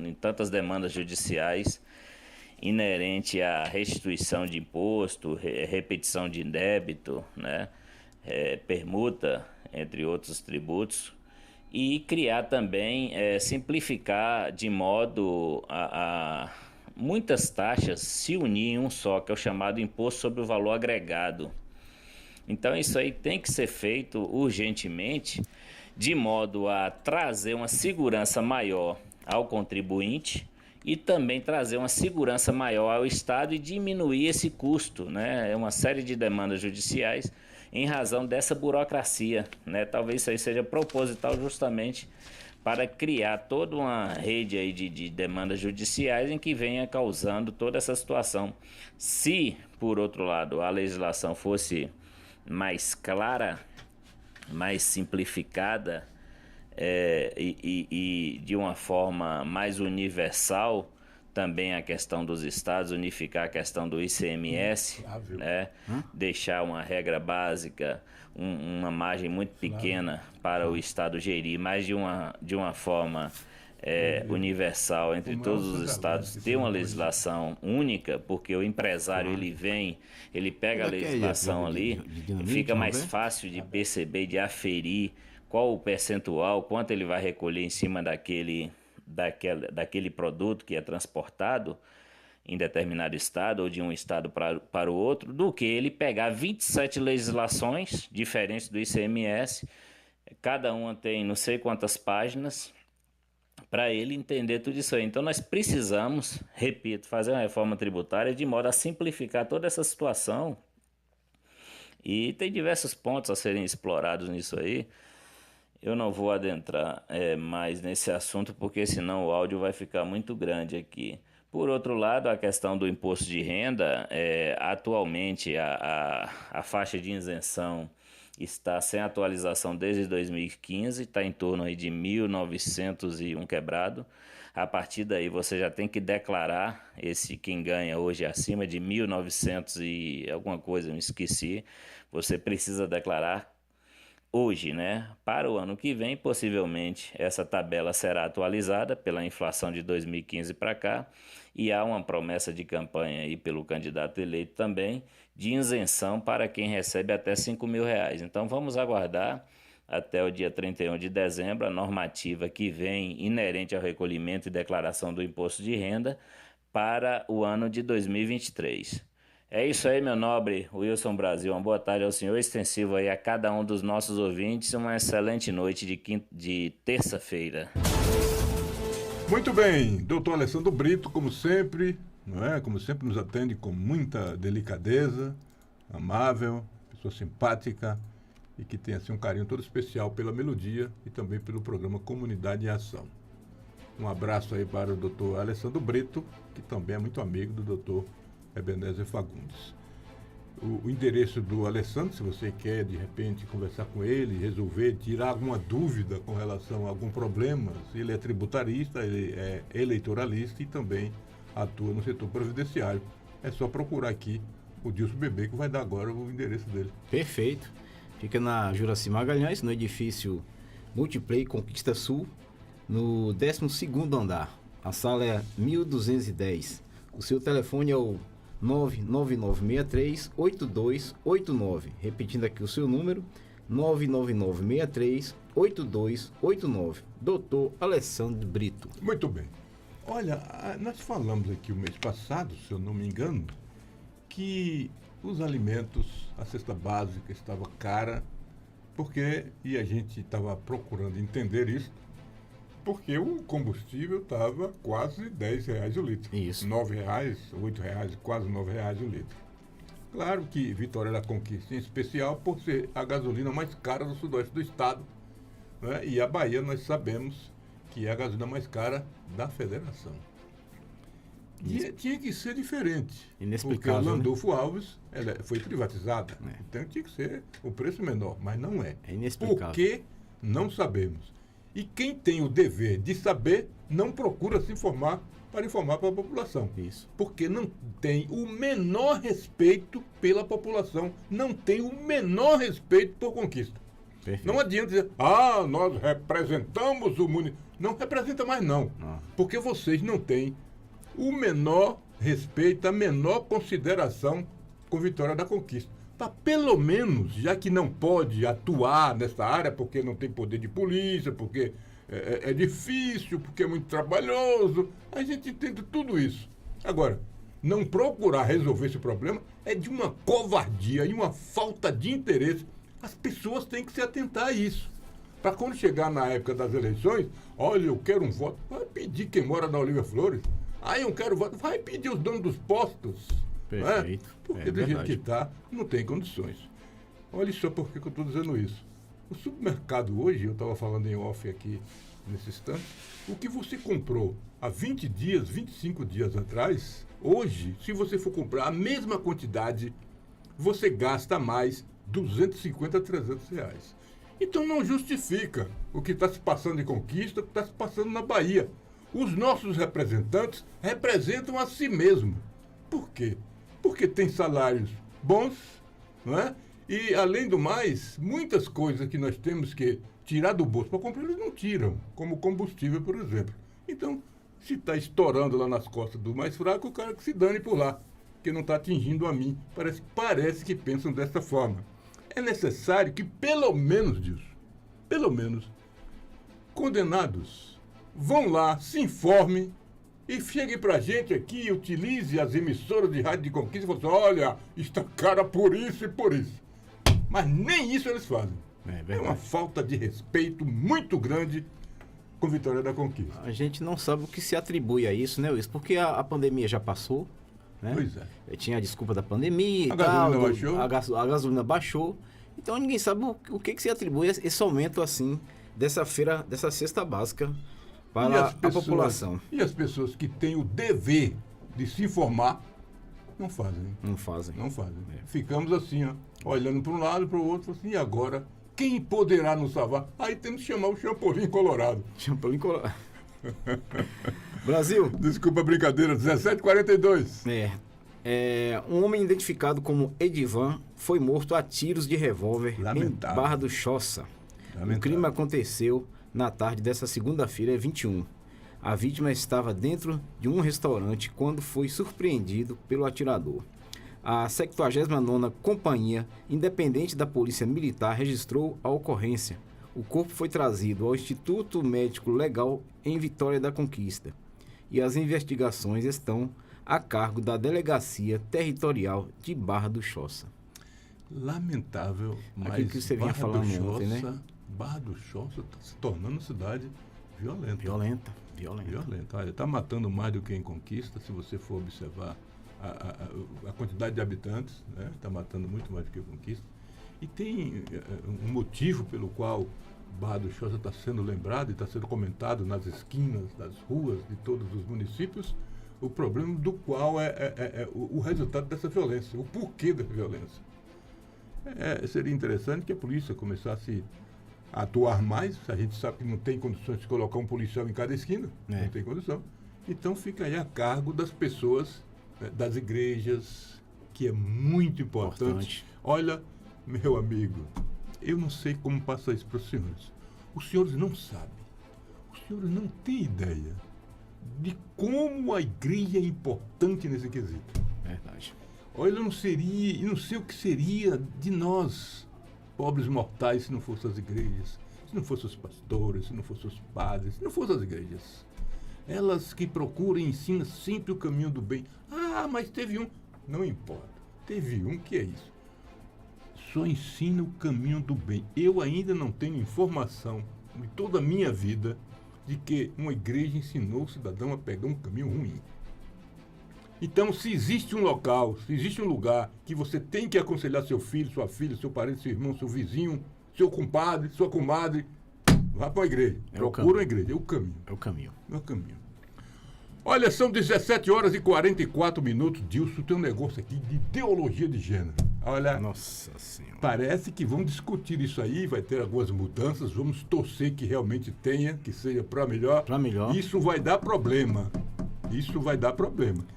em tantas demandas judiciais inerente à restituição de imposto, repetição de débito, né, permuta, entre outros tributos, e criar também, simplificar de modo a muitas taxas se unir em um só, que é o chamado Imposto sobre o Valor Agregado. Então isso aí tem que ser feito urgentemente, de modo a trazer uma segurança maior ao contribuinte e também trazer uma segurança maior ao Estado e diminuir esse custo, né? É uma série de demandas judiciais em razão dessa burocracia, né? Talvez isso aí seja proposital justamente para criar toda uma rede aí de demandas judiciais em que venha causando toda essa situação. Se, por outro lado, a legislação fosse mais clara, mais simplificada e de uma forma mais universal, também a questão dos estados, unificar a questão do ICMS, né? Deixar uma regra básica, uma margem muito pequena para o estado gerir, mas de uma forma universal entre todos os estados, ter uma legislação única, porque o empresário ele pega a legislação ali, fica mais fácil de perceber, de aferir qual o percentual, quanto ele vai recolher em cima daquele produto que é transportado em determinado estado ou de um estado para o outro, do que ele pegar 27 legislações diferentes do ICMS, cada uma tem não sei quantas páginas, para ele entender tudo isso aí. Então nós precisamos, repito, fazer uma reforma tributária de modo a simplificar toda essa situação, e tem diversos pontos a serem explorados nisso aí. Eu não vou adentrar mais nesse assunto, porque senão o áudio vai ficar muito grande aqui. Por outro lado, a questão do imposto de renda, atualmente a faixa de isenção está sem atualização desde 2015, está em torno aí de 1.901 quebrado. A partir daí você já tem que declarar, quem ganha hoje é acima de 1.900 e alguma coisa, eu me esqueci, você precisa declarar hoje, né? Para o ano que vem, possivelmente, essa tabela será atualizada pela inflação de 2015 para cá, e há uma promessa de campanha aí pelo candidato eleito também, de isenção para quem recebe até R$5.000. Então vamos aguardar até o dia 31 de dezembro a normativa que vem inerente ao recolhimento e declaração do imposto de renda para o ano de 2023. É isso aí, meu nobre Wilson Brasil. Uma boa tarde ao senhor, extensivo aí a cada um dos nossos ouvintes. Uma excelente noite de terça-feira. Muito bem, doutor Alessandro Brito, como sempre, não é? Como sempre nos atende com muita delicadeza, amável, pessoa simpática e que tem assim um carinho todo especial pela melodia e também pelo programa Comunidade em Ação. Um abraço aí para o doutor Alessandro Brito, que também é muito amigo do doutor Ebenezer Fagundes. O endereço do Alessandro, se você quer de repente conversar com ele, resolver, tirar alguma dúvida com relação a algum problema, ele é tributarista, ele é eleitoralista e também atua no setor previdenciário. É só procurar aqui o Dilson Bebê, que vai dar agora o endereço dele. Perfeito. Fica na Juraci Magalhães, no edifício Multiplay Conquista Sul, no 12º andar. A sala é 1210. O seu telefone é o 99963-8289. Repetindo aqui o seu número, 99963-8289. Doutor Alessandro Brito. Muito bem. Olha, nós falamos aqui o mês passado, se eu não me engano, que os alimentos, a cesta básica estava cara, e a gente estava procurando entender isso, porque o combustível estava quase R$10 o litro. Isso. R$9, R$8, quase R$9 o litro. Claro que Vitória da Conquista, em especial, por ser a gasolina mais cara do sudoeste do estado, né? E a Bahia, nós sabemos que é a gasolina mais cara da federação. E tinha que ser diferente. Porque o Landulfo Alves foi privatizada. Então tinha que ser o preço menor, mas não é. É inexplicável. Por que não sabemos? E quem tem o dever de saber, não procura se informar para informar para a população. Isso. Porque não tem o menor respeito pela população, não tem o menor respeito por Conquista. Perfeito. Não adianta dizer, nós representamos o município. Não representa mais não. Porque vocês não têm o menor respeito, a menor consideração com Vitória da Conquista. Para pelo menos, já que não pode atuar nessa área, porque não tem poder de polícia, porque é difícil, porque é muito trabalhoso, a gente entende tudo isso. Agora, não procurar resolver esse problema é de uma covardia e uma falta de interesse. As pessoas têm que se atentar a isso. Para quando chegar na época das eleições, olha, eu quero um voto, vai pedir quem mora na Oliva Flores. Eu quero voto, vai pedir os donos dos postos. Perfeito. Porque do jeito que está, não tem condições. Olha só por que eu estou dizendo isso. O supermercado hoje, eu estava falando em off aqui nesse instante, o que você comprou há 20 dias, 25 dias atrás, hoje, se você for comprar a mesma quantidade, você gasta mais 250 a 300 reais. Então não justifica o que está se passando em Conquista, o que está se passando na Bahia. Os nossos representantes representam a si mesmos. Por quê? Porque tem salários bons, não é? E, além do mais, muitas coisas que nós temos que tirar do bolso para comprar, eles não tiram, como combustível, por exemplo. Então, se está estourando lá nas costas do mais fraco, o cara que se dane por lá, que não está atingindo a mim. Parece que pensam dessa forma. É necessário que, pelo menos, condenados vão lá, se informem, e chegue pra gente aqui, utilize as emissoras de rádio de Conquista e fale assim, olha, está cara por isso e por isso. Mas nem isso eles fazem. É uma falta de respeito muito grande com Vitória da Conquista. A gente não sabe o que se atribui a isso, né, Wilson? Porque a pandemia já passou, né? Pois é. Tinha a desculpa da pandemia e gasolina baixou. A gasolina baixou. Então ninguém sabe o que se atribui a esse aumento, assim, dessa cesta básica para a população. E as pessoas que têm o dever de se informar, não fazem. Não fazem. Ficamos assim, olhando para um lado e para o outro, assim, e agora, quem poderá nos salvar? Aí temos que chamar o Champolim Colorado. Brasil. Desculpa a brincadeira, 17h42. Um homem identificado como Edivan foi morto a tiros de revólver em Barra do Choça. O crime aconteceu na tarde dessa segunda-feira, 21. A vítima estava dentro de um restaurante quando foi surpreendido pelo atirador. A 79ª Companhia Independente da Polícia Militar registrou a ocorrência. O corpo foi trazido ao Instituto Médico Legal em Vitória da Conquista. E as investigações estão a cargo da Delegacia Territorial de Barra do Choça. Lamentável, mas aquilo que você vinha falando ontem, né? Barra do Choça está se tornando uma cidade Violenta. Olha, está matando mais do que em conquista, se você for observar a quantidade de habitantes, né? Está matando muito mais do que conquista. E tem um motivo pelo qual Barra do Choça está sendo lembrado e está sendo comentado nas esquinas das ruas de todos os municípios, o problema do qual é o resultado dessa violência, o porquê da violência. Seria interessante que a polícia começasse a atuar mais. A gente sabe que não tem condições de colocar um policial em cada esquina, não tem condição. Então fica aí a cargo das pessoas, das igrejas, que é muito importante. Olha, meu amigo, eu não sei como passa isso para os senhores. Os senhores não sabem, os senhores não têm ideia de como a igreja é importante nesse quesito. Verdade. Olha, eu não sei o que seria de nós, pobres mortais, se não fossem as igrejas, se não fossem os pastores, se não fossem os padres, se não fossem as igrejas. Elas que procuram e ensinam sempre o caminho do bem. Ah, mas teve um. Não importa. Teve um que é isso. Só ensina o caminho do bem. Eu ainda não tenho informação de toda a minha vida de que uma igreja ensinou o cidadão a pegar um caminho ruim. Então, se existe um local, se existe um lugar que você tem que aconselhar seu filho, sua filha, seu parente, seu irmão, seu vizinho, seu compadre, sua comadre, vá para a igreja. Procura a igreja. É o caminho. É o caminho. Olha, são 17 horas e 44 minutos. Dilson, tem um negócio aqui de ideologia de gênero. Olha, nossa senhora. Parece que vão discutir isso aí, vai ter algumas mudanças, vamos torcer que realmente tenha, que seja para melhor. Isso vai dar problema.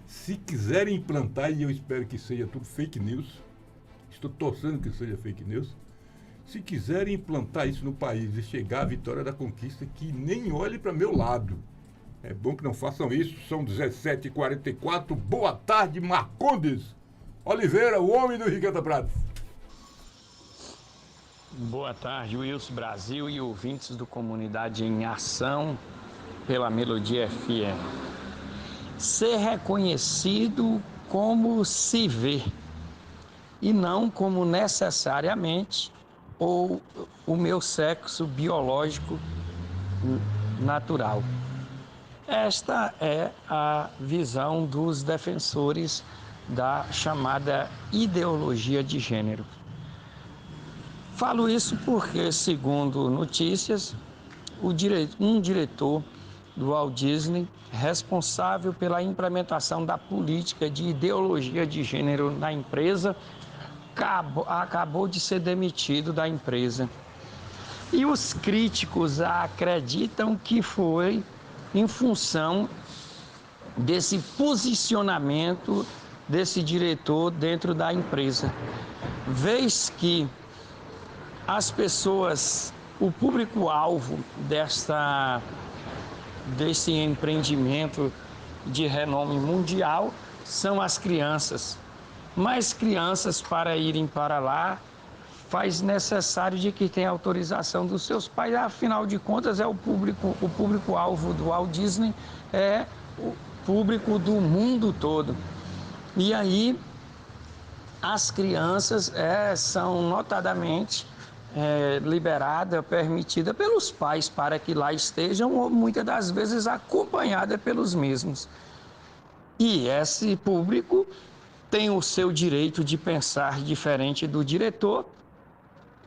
Se quiserem implantar, e eu espero que seja tudo fake news, estou torcendo que seja fake news, se quiserem implantar isso no país e chegar à vitória da conquista, que nem olhe para meu lado. É bom que não façam isso. São 17h44. Boa tarde, Marcondes Oliveira, o homem do Riqueta Pratos. Boa tarde, Wilson Brasil e ouvintes do Comunidade em Ação pela Melodia FM. Ser reconhecido como se vê e não como necessariamente ou o meu sexo biológico natural. Esta é a visão dos defensores da chamada ideologia de gênero. Falo isso porque, segundo notícias, um diretor do Walt Disney, responsável pela implementação da política de ideologia de gênero na empresa, acabou de ser demitido da empresa. E os críticos acreditam que foi em função desse posicionamento desse diretor dentro da empresa. Vez que as pessoas, o público-alvo desse empreendimento de renome mundial são as crianças. Mas crianças, para irem para lá, faz necessário de que tenha autorização dos seus pais. Afinal de contas, o público-alvo do Walt Disney é o público do mundo todo. E aí, as crianças são notadamente liberada, permitida pelos pais para que lá estejam, ou muitas das vezes acompanhada pelos mesmos. E esse público tem o seu direito de pensar diferente do diretor,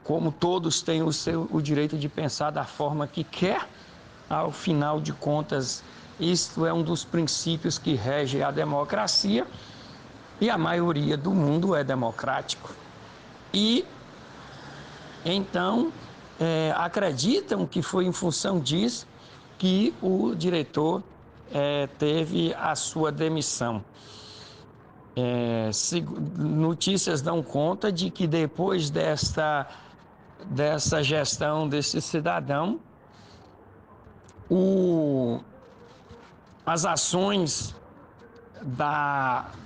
como todos têm o direito de pensar da forma que quer. Ao final de contas, isto é um dos princípios que rege a democracia, e a maioria do mundo é democrático. E então, acreditam que foi em função disso que o diretor teve a sua demissão. Notícias dão conta de que depois dessa gestão desse cidadão, as ações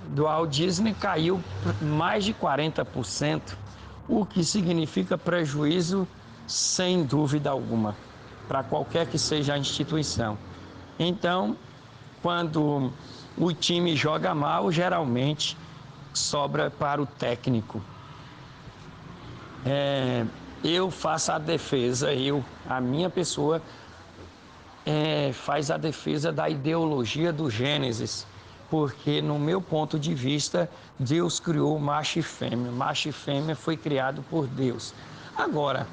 do Walt Disney caiu mais de 40%. O que significa prejuízo, sem dúvida alguma, para qualquer que seja a instituição. Então, quando o time joga mal, geralmente sobra para o técnico. Eu faço a defesa, a minha pessoa, faz a defesa da ideologia do Gênesis, porque, no meu ponto de vista, Deus criou macho e fêmea. Macho e fêmea foi criado por Deus. Agora,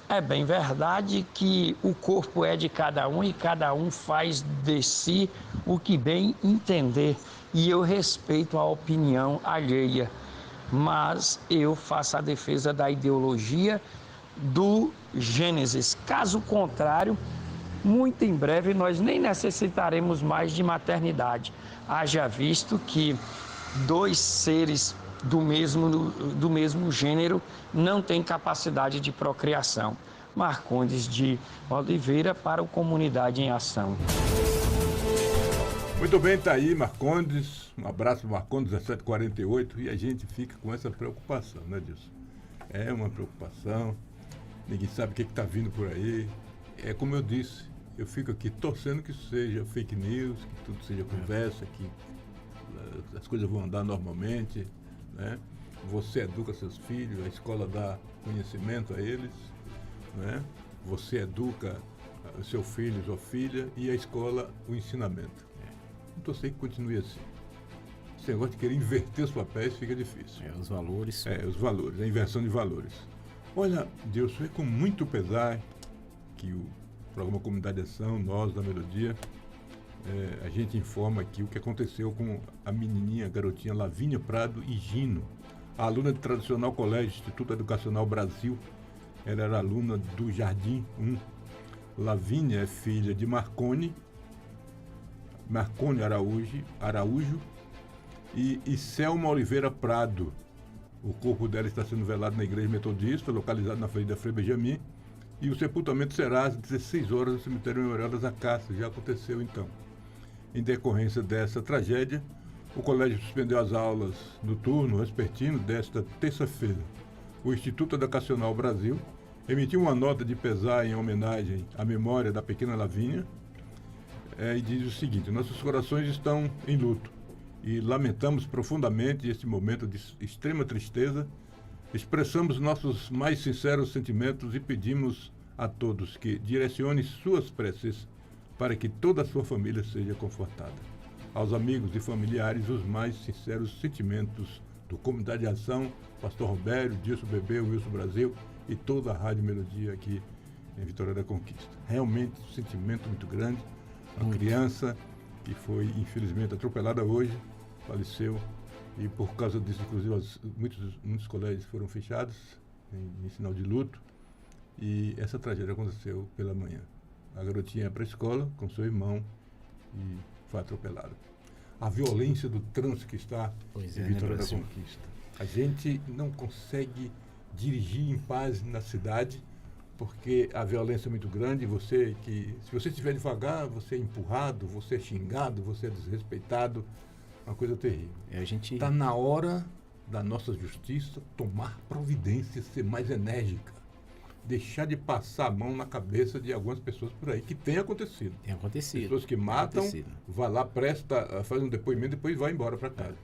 é bem verdade que o corpo é de cada um e cada um faz de si o que bem entender. E eu respeito a opinião alheia, mas eu faço a defesa da ideologia do Gênesis. Caso contrário, muito em breve nós nem necessitaremos mais de maternidade. Haja visto que dois seres do mesmo gênero não têm capacidade de procriação. Marcondes de Oliveira para o Comunidade em Ação. Muito bem, tá aí Marcondes. Um abraço, Marcondes, 1748. E a gente fica com essa preocupação, né, Dilson? É uma preocupação. Ninguém sabe o que está vindo por aí. É como eu disse, eu fico aqui torcendo que seja fake news, que tudo seja conversa, que as coisas vão andar normalmente, né? Você educa seus filhos, a escola dá conhecimento a eles, né? Você educa o seu filho, sua filha, e a escola o ensinamento. Então, sei que continue assim. Esse negócio de querer inverter os papéis fica difícil. Os valores. Os valores, a inversão de valores. Olha, Deus, foi com muito pesar que o programa Comunidade de Ação, nós da Melodia, a gente informa aqui o que aconteceu com a menininha, a garotinha Lavínia Prado Higino, a aluna do tradicional colégio Instituto Educacional Brasil. Ela era aluna do Jardim 1. Lavínia é filha de Marcone Araújo e Selma Oliveira Prado. O corpo dela está sendo velado na Igreja Metodista, localizado na Avenida Frei Benjamin, e o sepultamento será às 16 horas no cemitério Memorial das Acácias. Já aconteceu então. Em decorrência dessa tragédia, o colégio suspendeu as aulas no turno vespertino desta terça-feira. O Instituto Educacional Brasil emitiu uma nota de pesar em homenagem à memória da pequena Lavínia e diz o seguinte: nossos corações estão em luto e lamentamos profundamente este momento de extrema tristeza. Expressamos nossos mais sinceros sentimentos e pedimos a todos que direcione suas preces para que toda a sua família seja confortada. Aos amigos e familiares, os mais sinceros sentimentos do Comunidade de Ação, Pastor Roberto, Dilson Bebê, Wilson Brasil e toda a Rádio Melodia aqui em Vitória da Conquista. Realmente um sentimento muito grande. Uma criança que foi infelizmente atropelada hoje, faleceu, e por causa disso, inclusive, muitos colégios foram fechados em sinal de luto, e essa tragédia aconteceu pela manhã. A garotinha ia para a escola com seu irmão e foi atropelada. A violência do trânsito que está em Vitória da Conquista. A gente não consegue dirigir em paz na cidade, porque a violência é muito grande. Se você estiver devagar, você é empurrado, você é xingado, você é desrespeitado. Uma coisa terrível. Está na hora da nossa justiça tomar providência, ser mais enérgica. Deixar de passar a mão na cabeça de algumas pessoas por aí, que tem acontecido. Tem acontecido. Pessoas que matam, vai lá, faz um depoimento, depois vai embora para casa.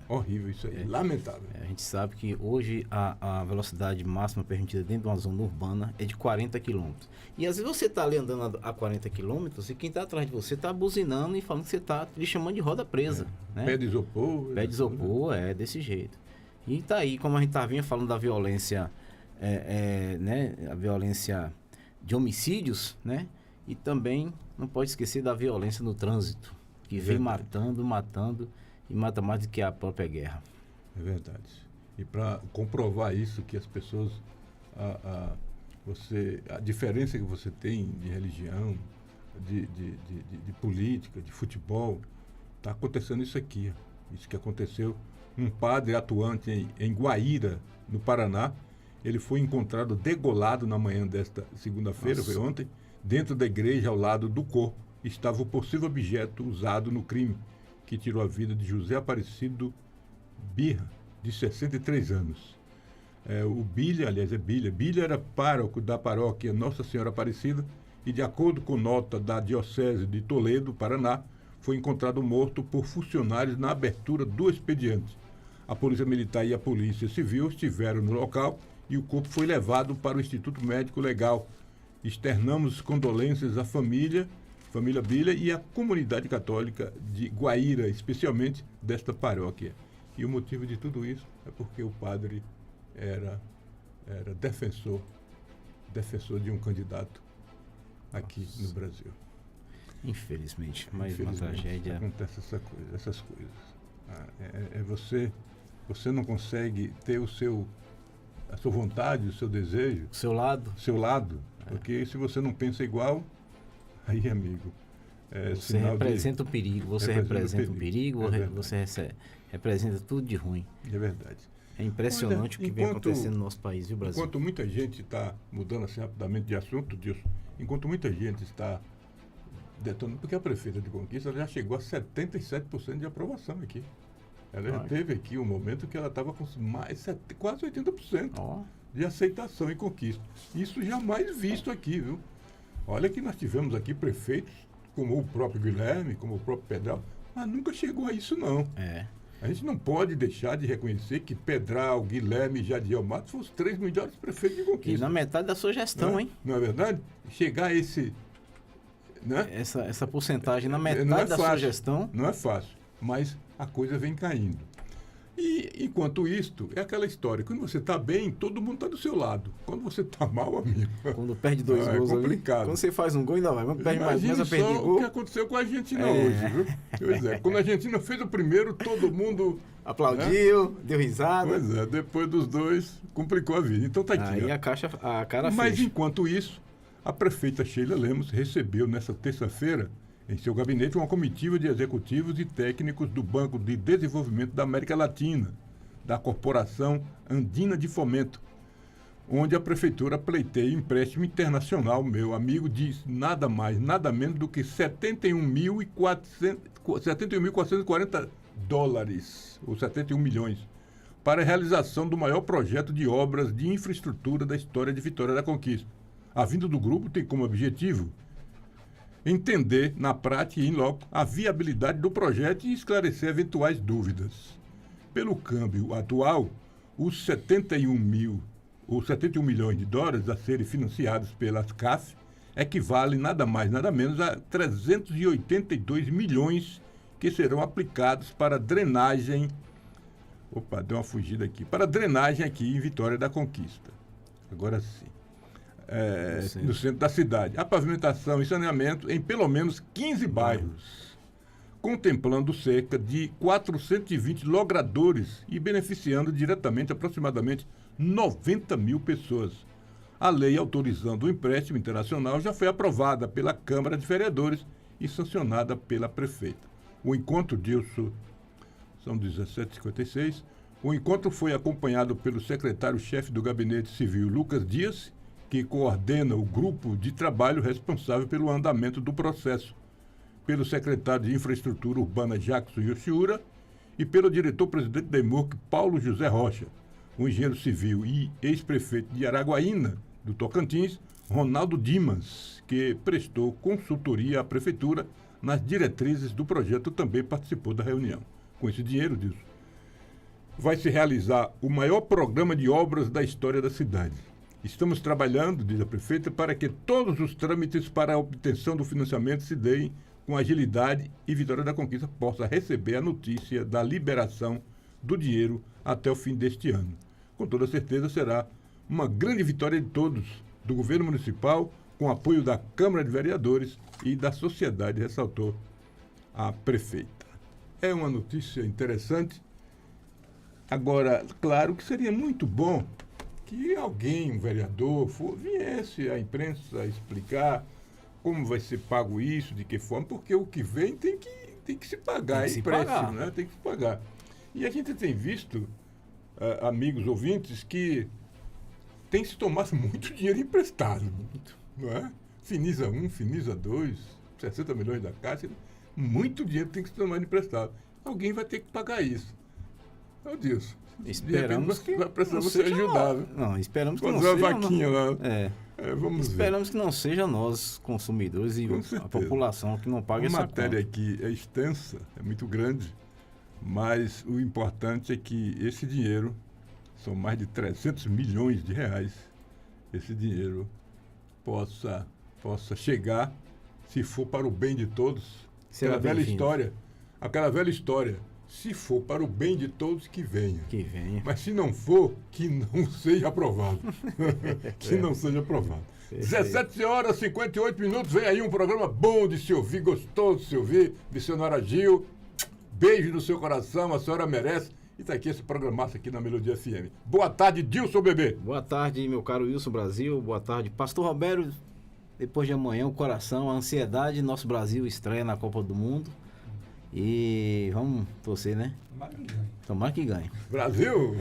Horrível isso aí, lamentável. A gente sabe que hoje a velocidade máxima permitida dentro de uma zona urbana é de 40 km. E às vezes você está ali andando a 40 km e quem está atrás de você está buzinando e falando que você está lhe chamando de roda presa. Né? Pé de isopor. Pé de isopor, desse jeito. E tá aí, como a gente vinha falando da violência, né? A violência de homicídios, né? E também não pode esquecer da violência no trânsito, que vem matando e mata mais do que a própria guerra. É verdade. E para comprovar isso, que as pessoas, a diferença que você tem de religião, de política, de futebol, está acontecendo isso aqui. Isso que aconteceu. Um padre atuante em Guaíra, no Paraná, ele foi encontrado degolado na manhã desta segunda-feira, foi ontem, dentro da igreja, ao lado do corpo, estava o possível objeto usado no crime que tirou a vida de José Aparecido Birra, de 63 anos. O Bilha, aliás, Bilha era pároco da paróquia Nossa Senhora Aparecida e, de acordo com nota da Diocese de Toledo, Paraná, foi encontrado morto por funcionários na abertura do expediente. A Polícia Militar e a Polícia Civil estiveram no local e o corpo foi levado para o Instituto Médico Legal. Externamos condolências à família família Bilha e a comunidade católica de Guaíra, especialmente desta paróquia. E o motivo de tudo isso é porque o padre era defensor de um candidato aqui no Brasil. Infelizmente, mais uma tragédia. Acontece essas coisas. Você não consegue ter a sua vontade, o seu desejo. Seu lado. Porque se você não pensa igual, aí, amigo, você representa o perigo. Você representa o perigo, você representa tudo de ruim. É verdade. É impressionante o que vem acontecendo no nosso país, viu, Brasil? Enquanto muita gente está mudando assim rapidamente de assunto, enquanto muita gente está detonando, porque a prefeita de Conquista já chegou a 77% de aprovação aqui. Ela já teve aqui um momento que ela estava com quase 80% de aceitação em Conquista. Isso jamais visto aqui, viu? Olha que nós tivemos aqui prefeitos, como o próprio Guilherme, como o próprio Pedral, mas nunca chegou a isso, não. A gente não pode deixar de reconhecer que Pedral, Guilherme e Jadiel Matos foram os 3 melhores prefeitos de Conquista. E na metade da sua gestão, hein? Não é verdade? Chegar a esse... Né? Essa porcentagem na metade da sua gestão... Não é fácil, mas a coisa vem caindo. E, enquanto isto, é aquela história. Quando você está bem, todo mundo está do seu lado. Quando você está mal, amigo... Quando perde 2 gols é complicado. Ali, quando você faz um gol, ainda vai. Quando perde mais, mas a perder gol... o que aconteceu com a Argentina hoje, viu? Pois é. Quando a Argentina fez o primeiro, todo mundo... Aplaudiu, deu risada. Pois é. Depois dos 2, complicou a vida. Então tá aqui. Aí a cara Mas, fecha. enquanto isso, a prefeita Sheila Lemos recebeu nessa terça-feira em seu gabinete uma comitiva de executivos e técnicos do Banco de Desenvolvimento da América Latina, da Corporação Andina de Fomento, onde a prefeitura pleiteia empréstimo internacional, meu amigo, diz nada mais, nada menos do que 71.440 dólares, ou 71 milhões, para a realização do maior projeto de obras de infraestrutura da história de Vitória da Conquista. A vinda do grupo tem como objetivo entender, na prática e em loco, a viabilidade do projeto e esclarecer eventuais dúvidas. Pelo câmbio atual, os 71 milhões de dólares a serem financiados pelas CAF equivalem nada mais, nada menos a 382 milhões que serão aplicados para drenagem... Opa, deu uma fugida aqui. Para drenagem aqui em Vitória da Conquista. Agora sim. No centro da cidade. A pavimentação e saneamento em pelo menos 15 bairros, contemplando cerca de 420 logradores e beneficiando diretamente aproximadamente 90 mil pessoas. A lei autorizando o empréstimo internacional já foi aprovada pela Câmara de Vereadores e sancionada pela prefeita. O encontro disso são 17h56. O encontro foi acompanhado pelo secretário-chefe do Gabinete Civil, Lucas Dias, que coordena o grupo de trabalho responsável pelo andamento do processo, pelo secretário de Infraestrutura Urbana, Jackson Yoshiura, e pelo diretor-presidente da EMORC, Paulo José Rocha, o engenheiro civil e ex-prefeito de Araguaína, do Tocantins, Ronaldo Dimas, que prestou consultoria à prefeitura nas diretrizes do projeto, também participou da reunião. Com esse dinheiro, disso, vai se realizar o maior programa de obras da história da cidade. Estamos trabalhando, diz a prefeita, para que todos os trâmites para a obtenção do financiamento se deem com agilidade e Vitória da Conquista possa receber a notícia da liberação do dinheiro até o fim deste ano. Com toda certeza será uma grande vitória de todos, do governo municipal, com apoio da Câmara de Vereadores e da sociedade, ressaltou a prefeita. É uma notícia interessante. Agora, claro que seria muito bom que alguém, um vereador, viesse à imprensa explicar como vai ser pago isso, de que forma, porque o que vem tem que se pagar, é empréstimo, né? Tem que se pagar. E a gente tem visto, amigos ouvintes, que tem que se tomar muito dinheiro emprestado, não é? Finisa 1, Finisa 2, 60 milhões da Caixa, muito dinheiro tem que se tomar emprestado. Alguém vai ter que pagar isso. Meu Deus. Esperamos que precisamos ser ajudados. Não, esperamos que não seja. Uma vaquinha lá. Vamos esperamos ver. Que não seja nós, consumidores, e a população que não pague essa conta. A matéria aqui é extensa, é muito grande, mas o importante é que esse dinheiro, são mais de 300 milhões de reais, esse dinheiro possa chegar se for para o bem de todos. Será Aquela velha história. Se for para o bem de todos, que venha. Que venha. Mas se não for, que não seja aprovado. Que não seja aprovado. 17 horas e 58 minutos, vem aí um programa bom de se ouvir, gostoso de se ouvir, de senhora Gil. Beijo no seu coração, a senhora merece. E tá aqui esse programaço aqui na Melodia FM. Boa tarde, Dilson Bebê. Boa tarde, meu caro Wilson Brasil. Boa tarde, Pastor Roberto. Depois de amanhã, o coração, a ansiedade, nosso Brasil estreia na Copa do Mundo. E vamos torcer, né? Tomara que ganhe. Brasil!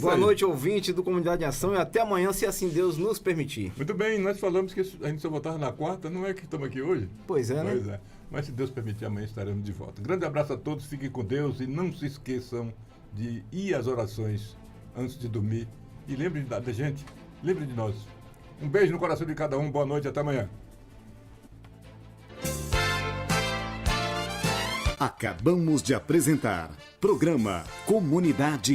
Boa noite, ouvinte do Comunidade em Ação, e até amanhã, se assim Deus nos permitir. Muito bem, nós falamos que a gente só voltava na quarta, não é que estamos aqui hoje? Pois é, né? Pois é. Mas se Deus permitir, amanhã estaremos de volta. Grande abraço a todos, fiquem com Deus e não se esqueçam de ir às orações antes de dormir. E lembrem da gente, lembrem de nós. Um beijo no coração de cada um, boa noite, até amanhã. Acabamos de apresentar programa Comunidade